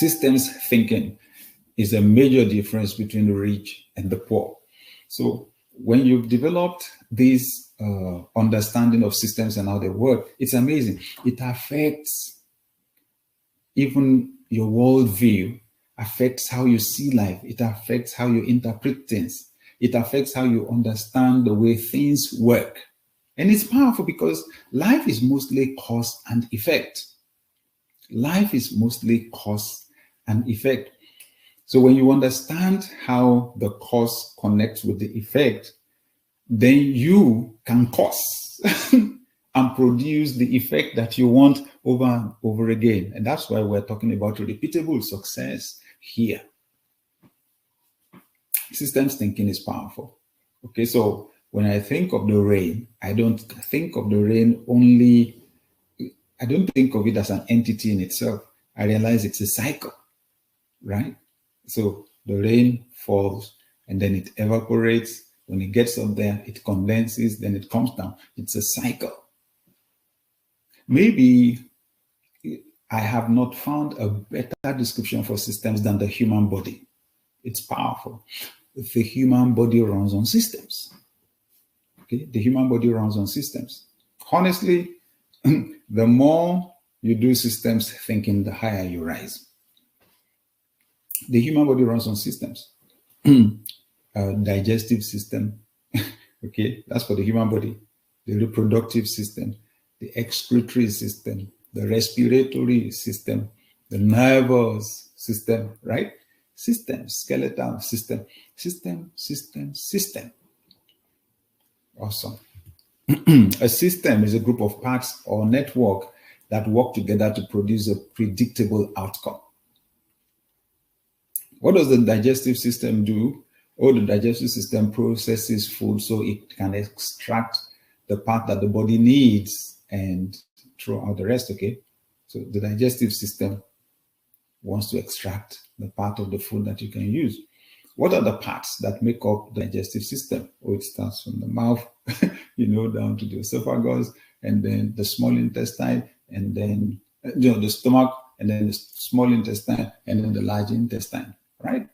Systems thinking is a major difference between the rich and the poor. So when you've developed this understanding of systems and how they work, it's amazing. It affects even your worldview, affects how you see life. It affects how you interpret things. It affects how you understand the way things work. And it's powerful because life is mostly cause and effect. Life is mostly cause and effect. So when you understand how the cause connects with the effect, then you can cause and produce the effect that you want over and over again. And that's why we're talking about repeatable success here. Systems thinking is powerful. Okay, so when I think of the rain, I don't think of the rain only, I don't think of it as an entity in itself. I realize it's a cycle, right? So the rain falls and then it evaporates. When it gets up there, it condenses, then it comes down. It's a cycle. Maybe I have not found a better description for systems than the human body. It's powerful. The human body runs on systems. Okay, the human body runs on systems. Honestly, the more you do systems thinking, the higher you rise. The human body runs on systems. Digestive system, okay, that's for the human body. The reproductive system, the excretory system, the respiratory system, the nervous system, right? System, skeletal system, system. Awesome. A system is a group of parts or network that work together to produce a predictable outcome. What does the digestive system do? The digestive system processes food so it can extract the part that the body needs and throw out the rest, okay? So the digestive system wants to extract the part of the food that you can use. What are the parts that make up the digestive system? It starts from the mouth, down to the esophagus, and then the small intestine, and then the stomach, and then the small intestine, and then the large intestine, right?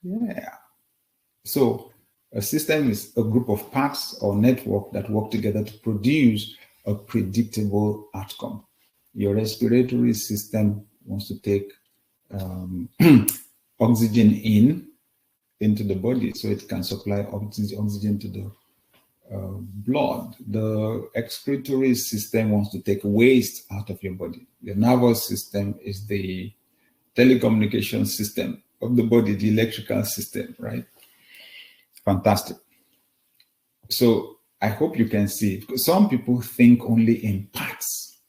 Yeah. So a system is a group of parts or network that work together to produce a predictable outcome. Your respiratory system wants to take oxygen into the body so it can supply oxygen to the blood. The excretory system wants to take waste out of your body. The nervous system is the telecommunication system of the body, the electrical system, right? Fantastic. So I hope you can see, because some people think only in parts.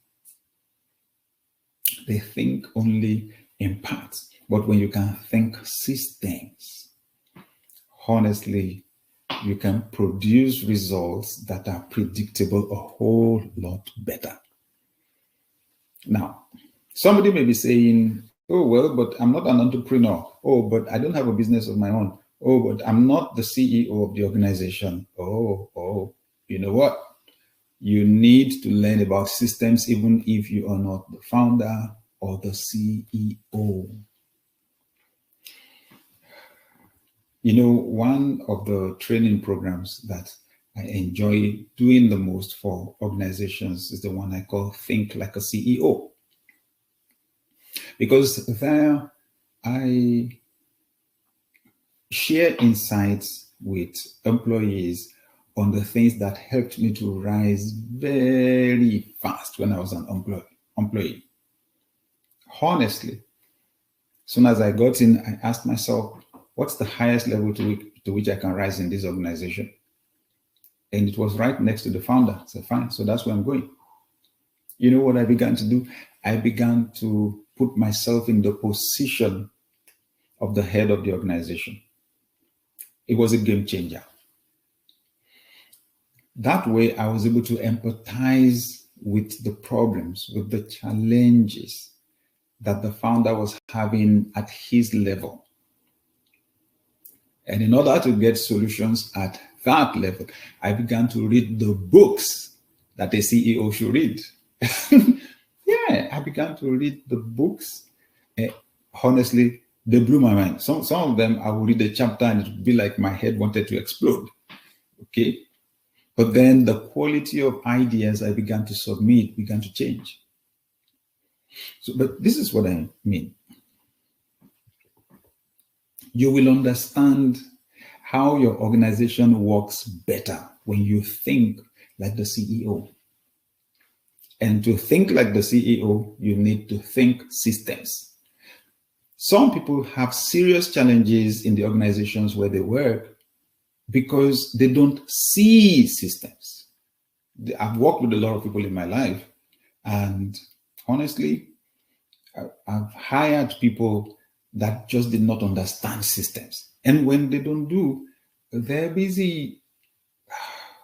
They think only in parts. But when you can think systems, honestly, you can produce results that are predictable a whole lot better. Now, somebody may be saying, oh, well, but I'm not an entrepreneur. Oh, but I don't have a business of my own. Oh, but I'm not the CEO of the organization. Oh, you know what? You need to learn about systems even if you are not the founder or the CEO. One of the training programs that I enjoy doing the most for organizations is the one I call Think Like a CEO. Because there I share insights with employees on the things that helped me to rise very fast when I was an employee. Honestly, as soon as I got in, I asked myself, what's the highest level to which I can rise in this organization? And it was right next to the founder. I said, fine, so that's where I'm going. You know what I began to do? I began to put myself in the position of the head of the organization. It was a game changer. That way, I was able to empathize with the problems, with the challenges that the founder was having at his level. And in order to get solutions at that level, I began to read the books that a CEO should read. Yeah, I began to read the books. honestly, they blew my mind. Some of them, I would read a chapter and it would be like my head wanted to explode. Okay. But then the quality of ideas I began to submit began to change. So, but this is what I mean. You will understand how your organization works better when you think like the CEO. And to think like the CEO, you need to think systems. Some people have serious challenges in the organizations where they work because they don't see systems. I've worked with a lot of people in my life, and honestly, I've hired people that just did not understand systems. And when they don't do, they're busy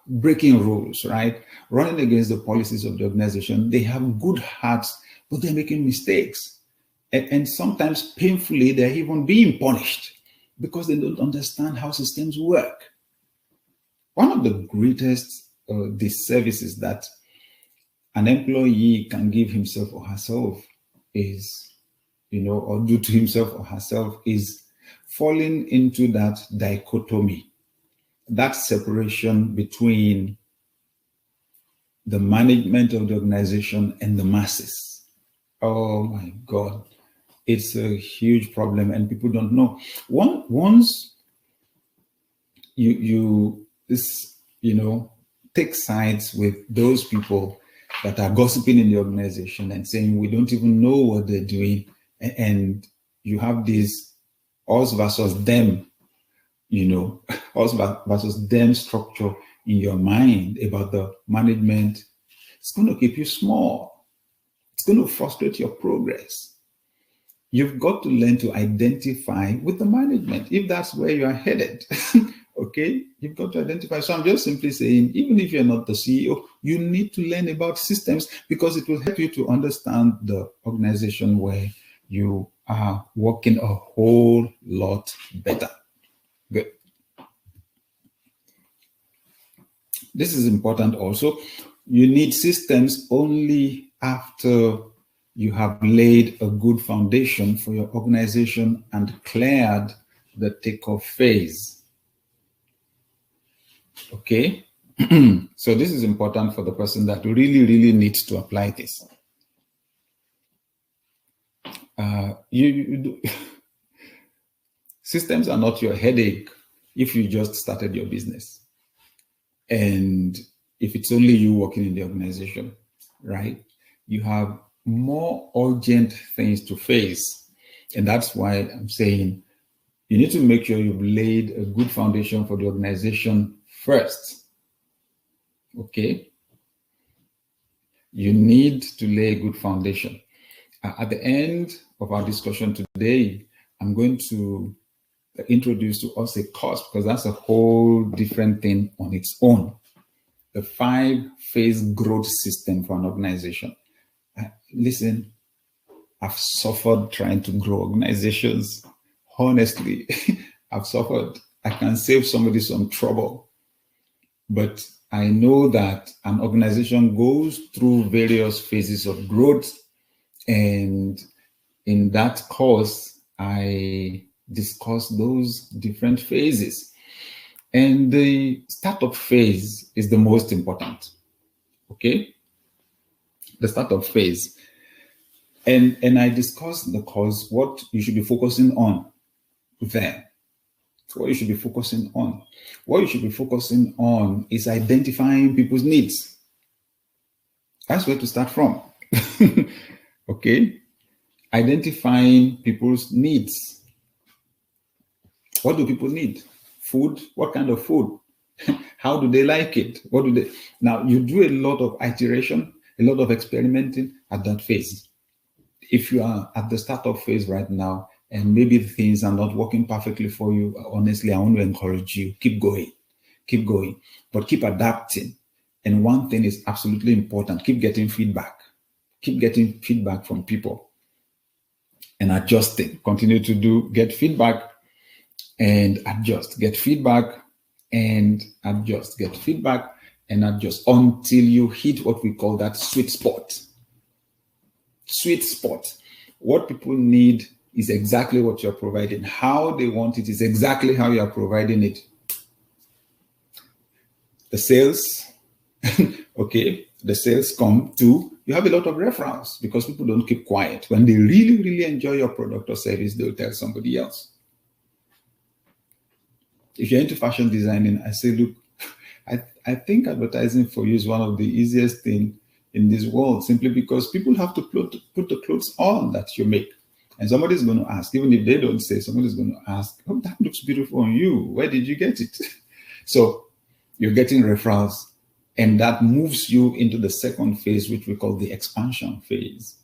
breaking rules, right? Running against the policies of the organization. They have good hearts, but they're making mistakes. And sometimes painfully, they're even being punished because they don't understand how systems work. One of the greatest disservices that an employee can give himself or herself is, or do to himself or herself, is falling into that dichotomy, that separation between the management of the organization and the masses. Oh my God, it's a huge problem and people don't know. Once you take sides with those people that are gossiping in the organization and saying we don't even know what they're doing, and you have this us versus them, us versus them structure in your mind about the management, it's going to keep you small. It's going to frustrate your progress. You've got to learn to identify with the management if that's where you are headed. Okay, you've got to identify. So I'm just simply saying, even if you're not the CEO, you need to learn about systems because it will help you to understand the organization where you are working a whole lot better. Good. This is important also. You need systems only after you have laid a good foundation for your organization and cleared the takeoff phase. Okay, so this is important for the person that really, really needs to apply this. Systems are not your headache if you just started your business and if it's only you working in the organization, right? You have more urgent things to face. And that's why I'm saying you need to make sure you've laid a good foundation for the organization first. Okay? You need to lay a good foundation. At the end of our discussion today, I'm going to introduce to us a course because that's a whole different thing on its own. The 5-phase growth system for an organization. Listen, I've suffered trying to grow organizations. Honestly, I've suffered. I can save somebody some trouble. But I know that an organization goes through various phases of growth. And in that course, I discuss those different phases. And the startup phase is the most important. Okay? The startup phase. And I discussed in the course what you should be focusing on there. What you should be focusing on. What you should be focusing on is identifying people's needs. That's where to start from. Okay? Identifying people's needs. What do people need? Food? What kind of food? How do they like it? What do they? Now, you do a lot of iteration, a lot of experimenting at that phase. If you are at the startup phase right now, and maybe things are not working perfectly for you, honestly, I want to encourage you, keep going, but keep adapting. And one thing is absolutely important, keep getting feedback. Keep getting feedback from people and adjusting. Continue to get feedback and adjust. Get feedback and adjust. Get feedback and adjust until you hit what we call that sweet spot. Sweet spot. What people need is exactly what you're providing. How they want it is exactly how you're providing it. The sales, okay, the sales come to, you have a lot of referrals because people don't keep quiet. When they really, really enjoy your product or service, they'll tell somebody else. If you're into fashion designing, I say, look, I think advertising for you is one of the easiest things in this world, simply because people have to put the clothes on that you make. And somebody's going to ask, even if they don't say, somebody's going to ask, oh, that looks beautiful on you. Where did you get it? So you're getting referrals, and that moves you into the second phase, which we call the expansion phase.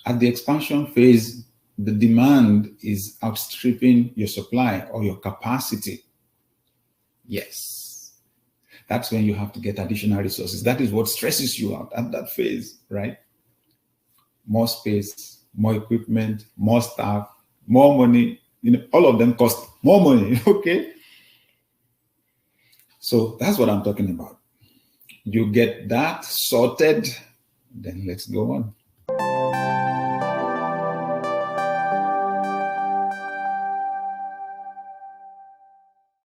At the expansion phase, the demand is outstripping your supply or your capacity. Yes. That's when you have to get additional resources. That is what stresses you out at that phase, right? More space, more equipment, more staff, more money. All of them cost more money, okay? So that's what I'm talking about. You get that sorted, then let's go on.